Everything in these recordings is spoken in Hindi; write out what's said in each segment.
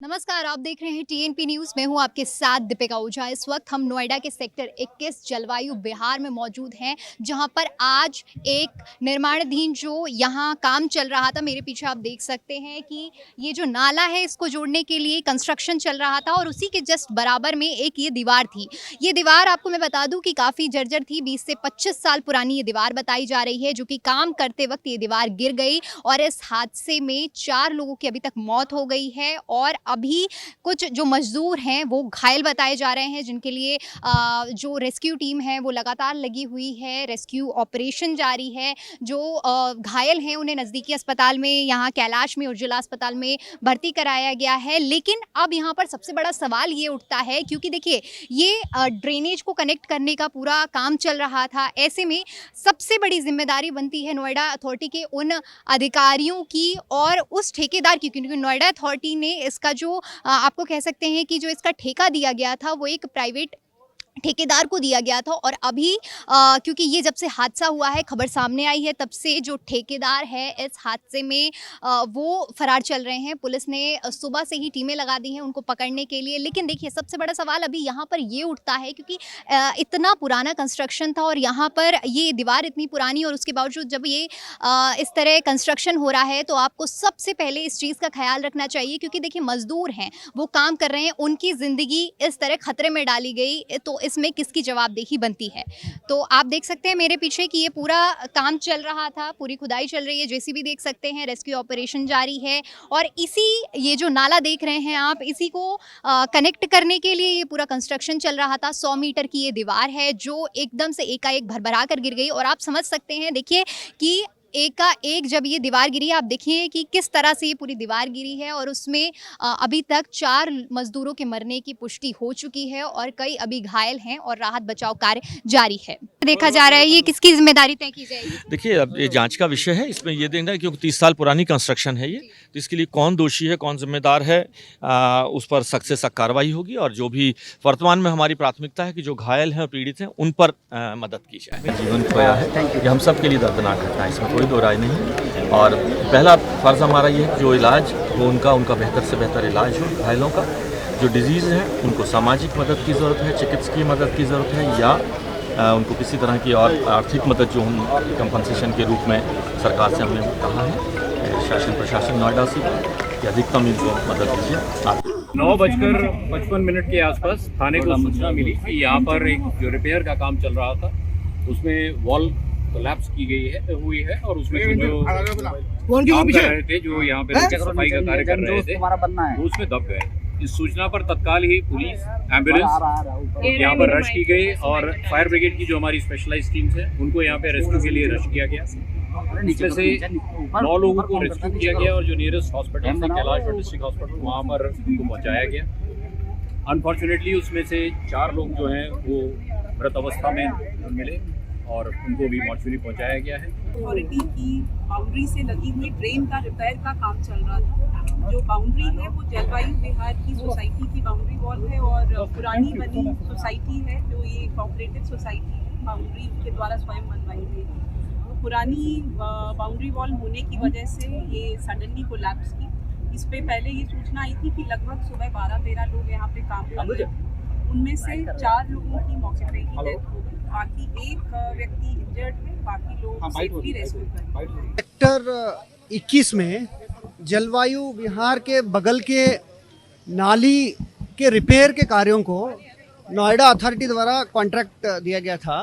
नमस्कार, आप देख रहे हैं टीएनपी न्यूज़। मैं हूं आपके साथ दीपिका ओझा। इस वक्त हम नोएडा के सेक्टर 21 जलवायु विहार में मौजूद हैं, जहां पर आज एक निर्माणाधीन जो यहां काम चल रहा था। मेरे पीछे आप देख सकते हैं कि ये जो नाला है, इसको जोड़ने के लिए कंस्ट्रक्शन चल रहा था और उसी के जस्ट बराबर में एक ये दीवार थी। ये दीवार आपको मैं बता दूं कि काफ़ी जर्जर थी। 20 से 25 साल पुरानी ये दीवार बताई जा रही है, जो कि काम करते वक्त ये दीवार गिर गई और इस हादसे में 4 लोगों की अभी तक मौत हो गई है और अभी कुछ जो मजदूर हैं वो घायल बताए जा रहे हैं, जिनके लिए जो रेस्क्यू टीम है वो लगातार लगी हुई है। रेस्क्यू ऑपरेशन जारी है। जो घायल हैं उन्हें नज़दीकी अस्पताल में, यहाँ कैलाश में और जिला अस्पताल में भर्ती कराया गया है। लेकिन अब यहाँ पर सबसे बड़ा सवाल ये उठता है, क्योंकि देखिए ये ड्रेनेज को कनेक्ट करने का पूरा काम चल रहा था। ऐसे में सबसे बड़ी जिम्मेदारी बनती है नोएडा अथॉरिटी के उन अधिकारियों की और उस ठेकेदार की, क्योंकि नोएडा अथॉरिटी ने इसका जो आपको कह सकते हैं कि जो इसका ठेका दिया गया था वो एक प्राइवेट ठेकेदार को दिया गया था। और अभी क्योंकि ये जब से हादसा हुआ है, खबर सामने आई है, तब से जो ठेकेदार है इस हादसे में वो फरार चल रहे हैं। पुलिस ने सुबह से ही टीमें लगा दी हैं उनको पकड़ने के लिए। लेकिन देखिए सबसे बड़ा सवाल अभी यहाँ पर ये उठता है, क्योंकि इतना पुराना कंस्ट्रक्शन था और यहाँ पर ये दीवार इतनी पुरानी, और उसके बावजूद जब ये इस तरह कंस्ट्रक्शन हो रहा है तो आपको सबसे पहले इस चीज़ का ख्याल रखना चाहिए, क्योंकि देखिए मजदूर हैं, वो काम कर रहे हैं, उनकी ज़िंदगी इस तरह खतरे में डाली गई तो इसमें किसकी जवाबदेही बनती है। तो आप देख सकते हैं मेरे पीछे कि ये पूरा काम चल रहा था, पूरी खुदाई चल रही है, जेसीबी देख सकते हैं, रेस्क्यू ऑपरेशन जारी है और इसी ये जो नाला देख रहे हैं आप, इसी को कनेक्ट करने के लिए ये पूरा कंस्ट्रक्शन चल रहा था। 100 मीटर की ये दीवार है जो एकदम से एकाएक भरभरा कर गिर गई और आप समझ सकते हैं, देखिए कि एकाएक जब ये दीवार गिरी, आप देखिए कि किस तरह से ये पूरी दीवार गिरी है और उसमें अभी तक 4 मजदूरों के मरने की पुष्टि हो चुकी है और कई अभी घायल हैं और राहत बचाव कार्य जारी है। देखा जा रहा है ये किसकी जिम्मेदारी तय की जाएगी? देखिए, अब ये जांच का विषय है। इसमें ये देखना है क्योंकि 30 साल पुरानी कंस्ट्रक्शन है ये, तो इसके लिए कौन दोषी है, कौन जिम्मेदार है, उस पर सख्त से सख्त कार्रवाई होगी। और जो भी वर्तमान में हमारी प्राथमिकता है कि जो घायल हैं और पीड़ित हैं उन पर मदद की जाए। जीवन खोया है, ये हम सब के लिए दर्दनाक घटना है, इसमें कोई दो राय नहीं। और पहला फर्ज हमारा ये है कि जो इलाज वो उनका बेहतर से बेहतर इलाज हो। घायलों का जो डिजीज़ है उनको सामाजिक मदद की ज़रूरत है, चिकित्सकीय मदद की ज़रूरत है, या उनको किसी तरह की और आर्थिक मदद जो हम कंपनसेशन के रूप में सरकार से हमने कहा है शासन प्रशासन नोएडा से कि अधिकतम इनको मदद दीजिए। 9:55 के आसपास थाने को सूचना मिली कि यहाँ पर एक जो रिपेयर का काम चल रहा था उसमें वॉल कोलैप्स की हुई है और उसमें जो काम कर रहे थे, जो यहाँ पे सफाई का कार्य कर रहे थे, वो उसमें दब गए। इस सूचना पर तत्काल ही पुलिस, एम्बुलेंस यहाँ पर रश की गई और फायर ब्रिगेड की जो हमारी स्पेशलाइज्ड टीम्स है उनको यहाँ पे रेस्क्यू के लिए रश किया गया। इसमें से 9 लोगों को रेस्क्यू किया गया और जो नियरेस्ट हॉस्पिटल थे कैलाश और डिस्ट्रिक्ट हॉस्पिटल, वहाँ पर उनको पहुँचाया गया। अनफॉर्चुनेटली उसमें से 4 लोग जो हैं वो मृत अवस्था में मिले और उनको भी मॉर्चुरी पहुंचाया गया है। अथॉरिटी की बाउंड्री से लगी हुई ड्रेन का रिपेयर का काम चल रहा था। जो बाउंड्री है वो जलवायु विहार की सोसाइटी की बाउंड्री वॉल है और पुरानी बनी सोसाइटी है जो ये कोऑपरेटिव सोसाइटी है, बाउंड्री के द्वारा स्वयं बनवाई गई। तो पुरानी बाउंड्री वॉल होने की वजह से ये सडनली कोलैप्स की। इस पे पहले ये सूचना आई थी कि लगभग सुबह 12-13 लोग यहाँ पे काम कर रहे हैं, उनमें से 4 लोगों की मौके पे ही डेथ हो गई, बाकी एक व्यक्ति इंजर्ड है, बाकी लोग सेफली रेस्क्यू कर रहे हैं। सेक्टर 21 में जलवायु विहार के बगल के नाली के रिपेयर के कार्यों को नोएडा अथॉरिटी द्वारा कॉन्ट्रैक्ट दिया गया था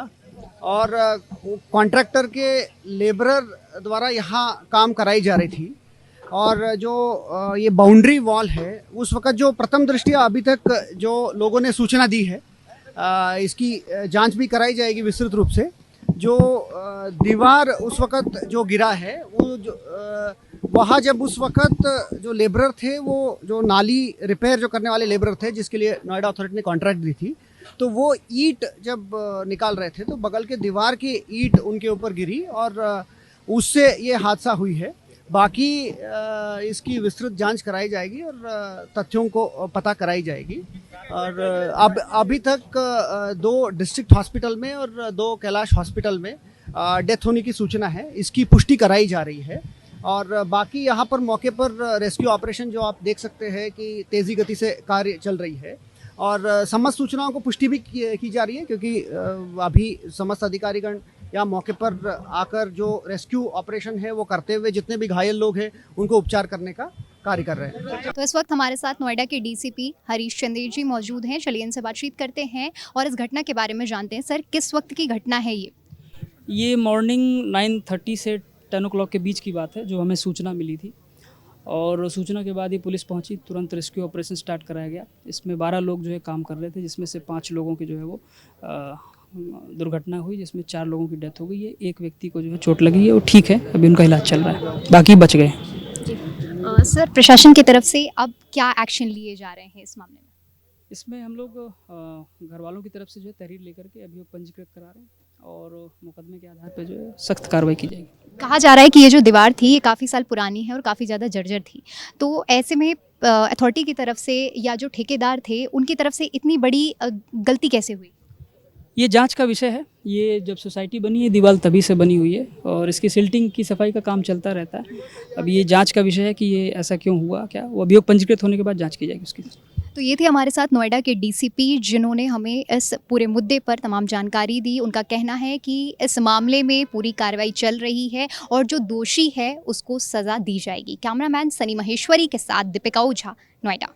और कॉन्ट्रैक्टर के लेबरर द्वारा यहाँ काम कराई जा रही थी। और जो ये बाउंड्री वॉल है, उस वक़्त जो प्रथम दृष्टया अभी तक जो लोगों ने सूचना दी है, इसकी जांच भी कराई जाएगी विस्तृत रूप से। जो दीवार उस वक़्त जो गिरा है वो वहाँ जब उस वक़्त जो लेबरर थे, वो जो नाली रिपेयर जो करने वाले लेबरर थे जिसके लिए नोएडा अथॉरिटी ने कॉन्ट्रैक्ट दी थी, तो वो ईंट जब निकाल रहे थे तो बगल के दीवार की ईंट उनके ऊपर गिरी और उससे ये हादसा हुई है। बाकी इसकी विस्तृत जांच कराई जाएगी और तथ्यों को पता कराई जाएगी। और अब अभी तक 2 डिस्ट्रिक्ट हॉस्पिटल में और 2 कैलाश हॉस्पिटल में डेथ होने की सूचना है, इसकी पुष्टि कराई जा रही है। और बाकी यहाँ पर मौके पर रेस्क्यू ऑपरेशन जो आप देख सकते हैं कि तेज़ी गति से कार्य चल रही है और समस्त सूचनाओं को पुष्टि भी की जा रही है, क्योंकि अभी समस्त अधिकारीगण यहाँ मौके पर आकर जो रेस्क्यू ऑपरेशन है वो करते हुए जितने भी घायल लोग हैं उनको उपचार करने का कार्य कर रहे हैं। तो इस वक्त हमारे साथ नोएडा के डीसीपी हरीश चंदेल जी मौजूद हैं। चलिए इनसे बातचीत करते हैं और इस घटना के बारे में जानते हैं। सर, किस वक्त की घटना है ये मॉर्निंग 9:30 से 10 o'clock के बीच की बात है, जो हमें सूचना मिली थी और सूचना के बाद ही पुलिस पहुंची, तुरंत रेस्क्यू ऑपरेशन स्टार्ट कराया गया। इसमें 12 लोग जो है काम कर रहे थे, जिसमें से 5 लोगों की जो है वो दुर्घटना हुई, जिसमें 4 लोगों की डेथ हो गई है। एक व्यक्ति को जो है चोट लगी है, वो ठीक है, अभी उनका इलाज चल रहा है, बाकी बच गए। सर, प्रशासन की तरफ से अब क्या एक्शन लिए जा रहे हैं इस मामले में? इसमें हम लोग घर वालों की तरफ से जो है तहरीर लेकर के अभियोग पंजीकृत करा रहे हैं और मुकदमे के आधार पर जो है सख्त कार्रवाई की जाएगी। कहा जा रहा है कि ये जो दीवार थी ये काफ़ी साल पुरानी है और काफ़ी ज़्यादा जर्जर थी, तो ऐसे में अथॉरिटी की तरफ से या जो ठेकेदार थे उनकी तरफ से इतनी बड़ी गलती कैसे हुई? ये जांच का विषय है। ये जब सोसाइटी बनी है, दीवार तभी से बनी हुई है और इसकी सिल्टिंग की सफाई का काम चलता रहता है। अब ये जांच का विषय है कि ये ऐसा क्यों हुआ, क्या वो अभियोग पंजीकृत होने के बाद जांच की जाएगी उसकी। तो ये थे हमारे साथ नोएडा के डीसीपी, जिन्होंने हमें इस पूरे मुद्दे पर तमाम जानकारी दी। उनका कहना है कि इस मामले में पूरी कार्रवाई चल रही है और जो दोषी है उसको सज़ा दी जाएगी। कैमरामैन सनी महेश्वरी के साथ दीपिका ओझा, नोएडा।